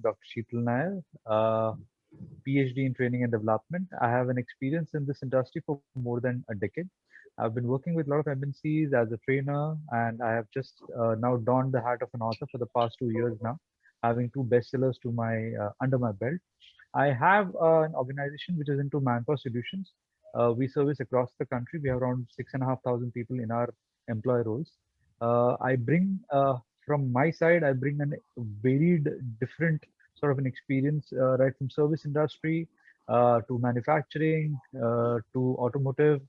Dr. Sheetal Nair, PhD in Training and Development. I have an experience in this industry for more than a decade. I've been working with a lot of MNCs as a trainer, and I have just now donned the hat of an author for the past 2 years now, having two bestsellers to my under my belt. I have an organization which is into manpower solutions. We service across the country. We have around 6,500 people in our employee roles. I bring from my side, I bring an varied, different sort of an experience, right from service industry to manufacturing to automotive,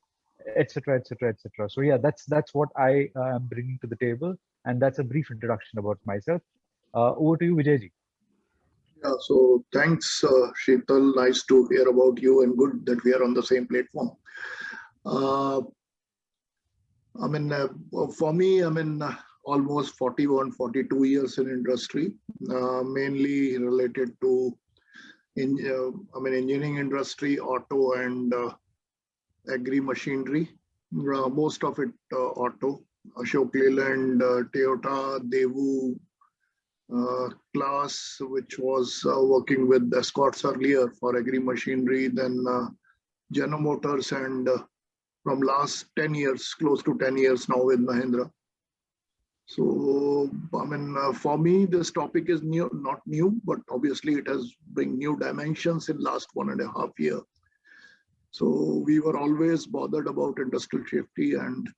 etc., etc., etc. So yeah, that's what I am bringing to the table, and that's a brief introduction about myself. Over to you, Vijay. Yeah, so thanks, Sheetal. Nice to hear about you and good that we are on the same platform. Uh, for me, almost 41, 42 years in industry, mainly related to engineering industry, auto and agri machinery. Most of it auto. Ashok Leyland, Toyota, Daewoo, class, which was working with the Scots earlier for agri machinery, then General Motors, and from last 10 years, close to 10 years now with Mahindra. So, for me, this topic is new, not new, but obviously it has bring new dimensions in last 1.5 years. So we were always bothered about industrial safety, and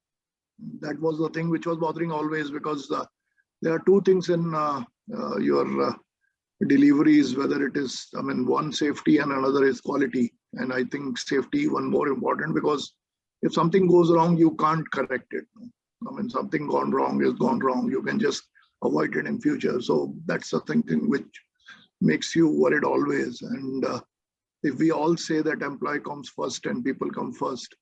that was the thing which was bothering always, because there are two things in your deliveries, whether it is, one safety and another is quality. And I think safety one more important, because if something goes wrong, you can't correct it. Something gone wrong is gone wrong. You can just avoid it in future. So that's the thing which makes you worried always. And if we all say that employee comes first and people come first,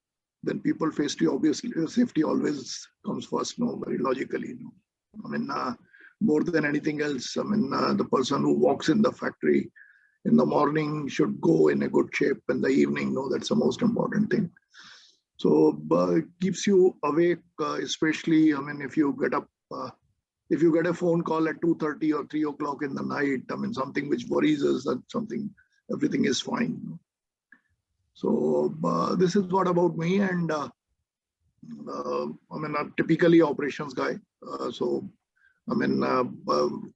then people safety, obviously safety always comes first, no, very logically. No? More than anything else, the person who walks in the factory in the morning should go in a good shape in the evening. No, that's the most important thing. So it keeps you awake, especially, if you get up, if you get a phone call at 2:30 or 3 o'clock in the night, something which worries us that everything is fine. So this is what about me, and I'm typically operations guy.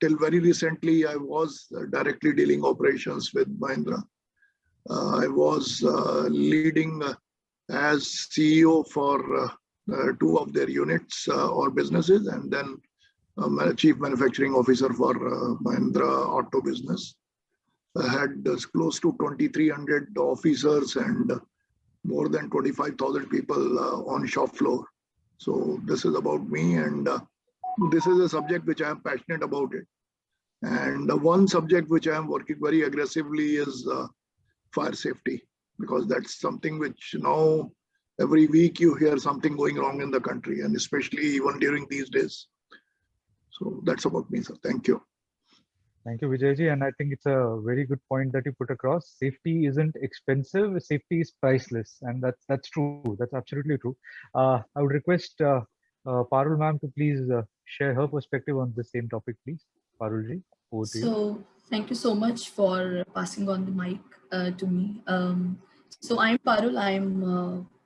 Till very recently, I was directly dealing operations with Mahindra. I was leading as CEO for 2 of their units or businesses, and then Chief Manufacturing Officer for Mahindra Auto business. I had close to 2,300 officers and more than 25,000 people on shop floor. So this is about me, and this is a subject which I am passionate about it. And the one subject which I am working very aggressively is fire safety, because that's something which now every week you hear something going wrong in the country, and especially even during these days. So that's about me, sir. Thank you. Thank you, Vijayji. And I think it's a very good point that you put across. Safety isn't expensive. Safety is priceless, and that's true. That's absolutely true. I would request Parul ma'am to please share her perspective on the same topic, please. Parulji, over to you. So thank you so much for passing on the mic to me. So I'm Parul. I'm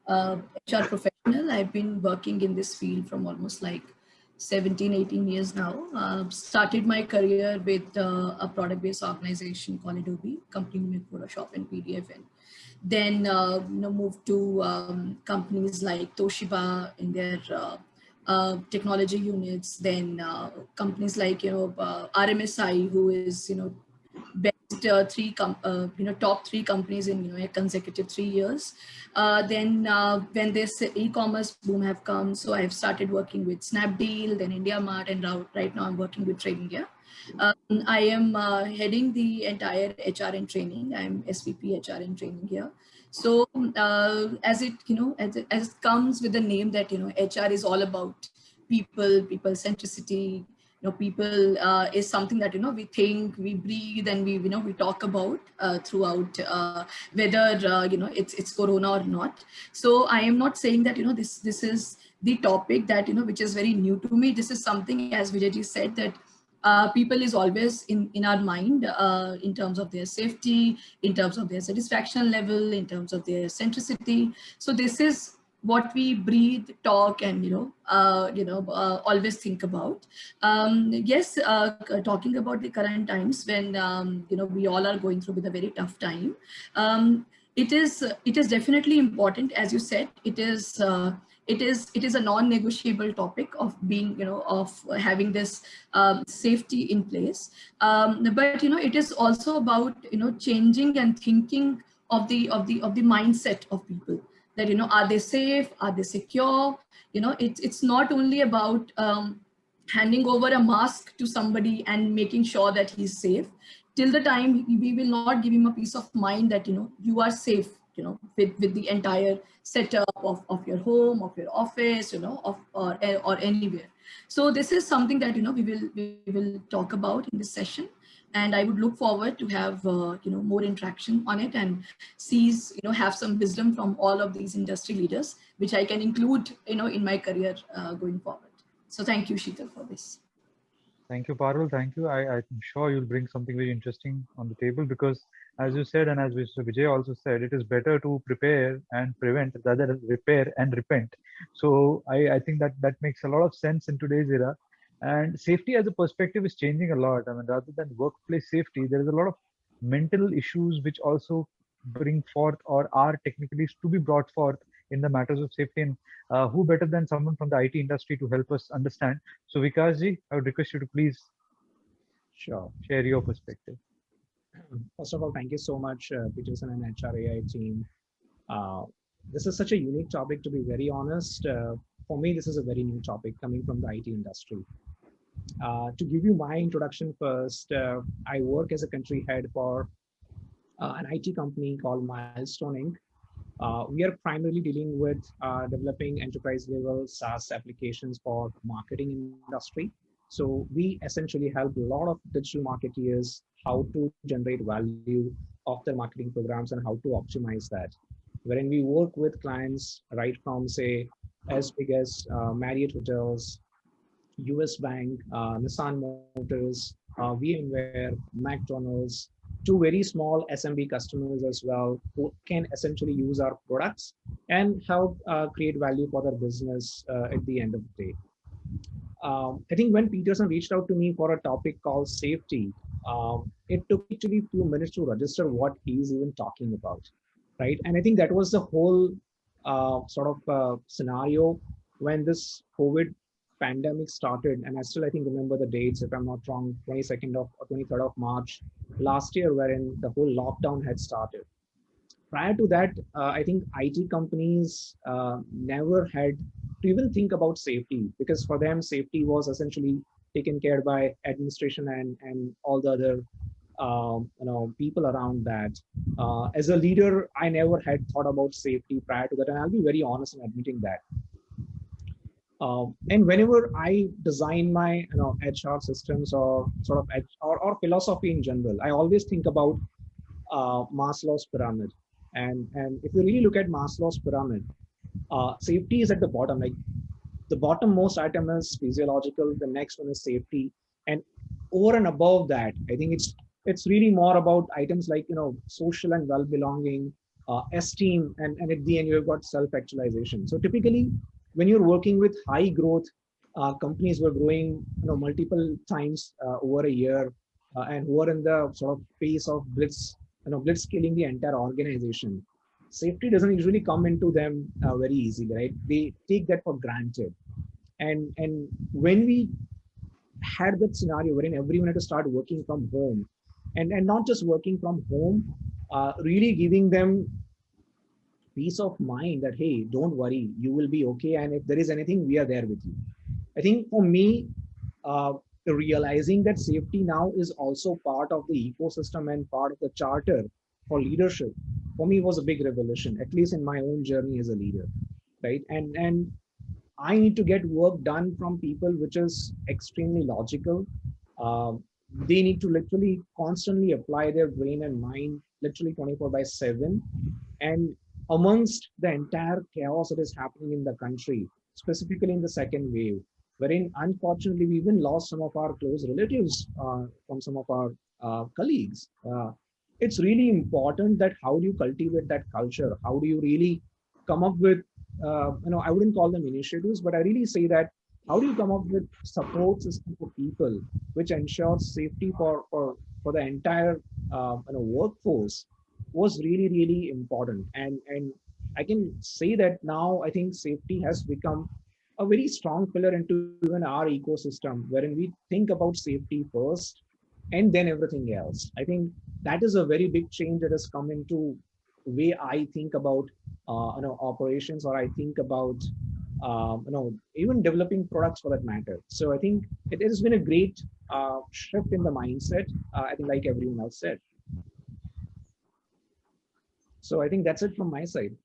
a HR professional. I've been working in this field from almost like 17, 18 years now. Started my career with a product-based organization called Adobe, company with Photoshop and PDF. And then moved to companies like Toshiba in their technology units, then companies like RMSI, who is best top 3 companies in a consecutive 3 years. Then when this e-commerce boom have come, so I've started working with Snapdeal, then IndiaMart, and right now I'm working with Trade India. I am heading the entire HR and training. I'm SVP HR and training here. So as it comes with the name that HR is all about people centricity. People is something that we think, we breathe, and we talk about throughout, whether it's Corona or not. So I am not saying that this is the topic that which is very new to me. This is something, as Vijay said, that People is always in our mind in terms of their safety, in terms of their satisfaction level, in terms of their centricity. So this is what we breathe, talk, and always think about. Yes, talking about the current times when we all are going through with a very tough time. It is definitely important, as you said. It is a non-negotiable topic of being, of having this safety in place. But it is also about changing and thinking of the mindset of people, that are they safe, are they secure. It's not only about handing over a mask to somebody and making sure that he's safe. Till the time we will not give him a peace of mind that you are safe, with the entire setup of your home, of your office, or anywhere. So this is something that we will talk about in this session, and I would look forward to have more interaction on it, and have some wisdom from all of these industry leaders, which I can include in my career going forward. So thank you, Sheetal, for this. Thank you, Parul. Thank you. I'm sure you'll bring something very interesting on the table because, as you said, and as Mr. Vijay also said, it is better to prepare and prevent rather than repair and repent. So I think that makes a lot of sense in today's era. And safety as a perspective is changing a lot. I mean, rather than workplace safety, there is a lot of mental issues which also bring forth or are technically to be brought forth in the matters of safety. And who better than someone from the IT industry to help us understand? So Vikas ji, I would request you to please Sure. share your perspective. First of all, thank you so much, Peterson and HRAI team. Uh, this is such a unique topic, to be very honest. For me, this is a very new topic coming from the IT industry. To give you my introduction first, I work as a country head for an IT company called Milestone Inc. We are primarily dealing with developing enterprise level SaaS applications for marketing industry. So we essentially help a lot of digital marketeers how to generate value of their marketing programs and how to optimize that. Wherein we work with clients right from, say, as big as Marriott Hotels, US Bank, Nissan Motors, VMware, McDonald's, to very small SMB customers as well, who can essentially use our products and help create value for their business at the end of the day. I think when Peterson reached out to me for a topic called safety, it took actually a few minutes to register what he's even talking about, right? And I think that was the whole scenario when this COVID pandemic started. And I think remember the dates, if I'm not wrong, 22nd of or 23rd of March last year, wherein the whole lockdown had started. Prior to that, I think IT companies never had to even think about safety, because for them, safety was essentially taken care by administration and all the other people around that. As a leader, I never had thought about safety prior to that, and I'll be very honest in admitting that. And whenever I design my HR systems or or philosophy in general, I always think about Maslow's pyramid. And if you really look at Maslow's pyramid, safety is at the bottom. Like the bottom most item is physiological, the next one is safety, and over and above that, I think it's really more about items like social and well-belonging, esteem, and at the end you've got self-actualization. So typically, when you're working with high growth companies who are growing multiple times over a year, and who are in the sort of phase of blitz scaling the entire organization, safety doesn't usually come into them very easily, right? They take that for granted. And when we had that scenario wherein everyone had to start working from home, and not just working from home, really giving them peace of mind that, hey, don't worry, you will be okay. And if there is anything, we are there with you. I think for me, realizing that safety now is also part of the ecosystem and part of the charter for leadership, for me was a big revelation, at least in my own journey as a leader, right? And I need to get work done from people which is extremely logical. They need to literally constantly apply their brain and mind literally 24/7. And amongst the entire chaos that is happening in the country, specifically in the second wave, wherein unfortunately we even lost some of our close relatives from some of our colleagues. It's really important that how do you cultivate that culture? How do you really come up with, I wouldn't call them initiatives, but I really say that how do you come up with support system for people which ensures safety for the entire workforce was really really important. And I can say that now I think safety has become a very strong pillar into even our ecosystem, wherein we think about safety first and then everything else. I think that is a very big change that has come into the way I think about operations, or I think about even developing products for that matter. So I think it has been a great shift in the mindset. I think like everyone else said. So I think that's it from my side.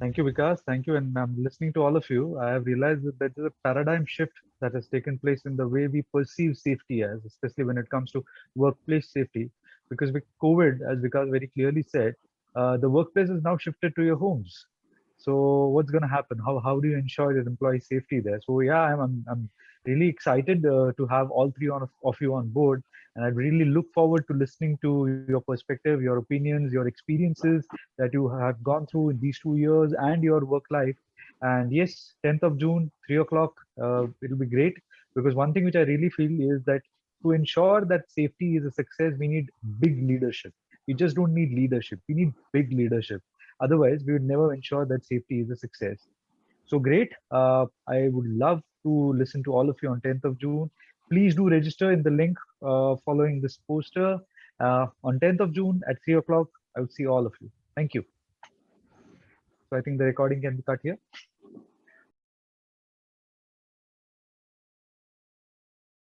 Thank you, Vikas. Thank you. And I'm listening to all of you. I have realized that there is a paradigm shift that has taken place in the way we perceive safety as, especially when it comes to workplace safety. Because with COVID, as Vikas very clearly said, the workplace is now shifted to your homes. So what's going to happen? How do you ensure your employee safety there? So yeah, I'm really excited to have all three of you on board, and I really look forward to listening to your perspective, your opinions, your experiences that you have gone through in these 2 years and your work life. And yes, 10th of June, 3 o'clock, it'll be great, because one thing which I really feel is that to ensure that safety is a success, we need big leadership. We just don't need leadership. We need big leadership. Otherwise, we would never ensure that safety is a success. So great. I would love to listen to all of you on 10th of June. Please do register in the link following this poster. On 10th of June at 3 o'clock, I will see all of you. Thank you. So I think the recording can be cut here.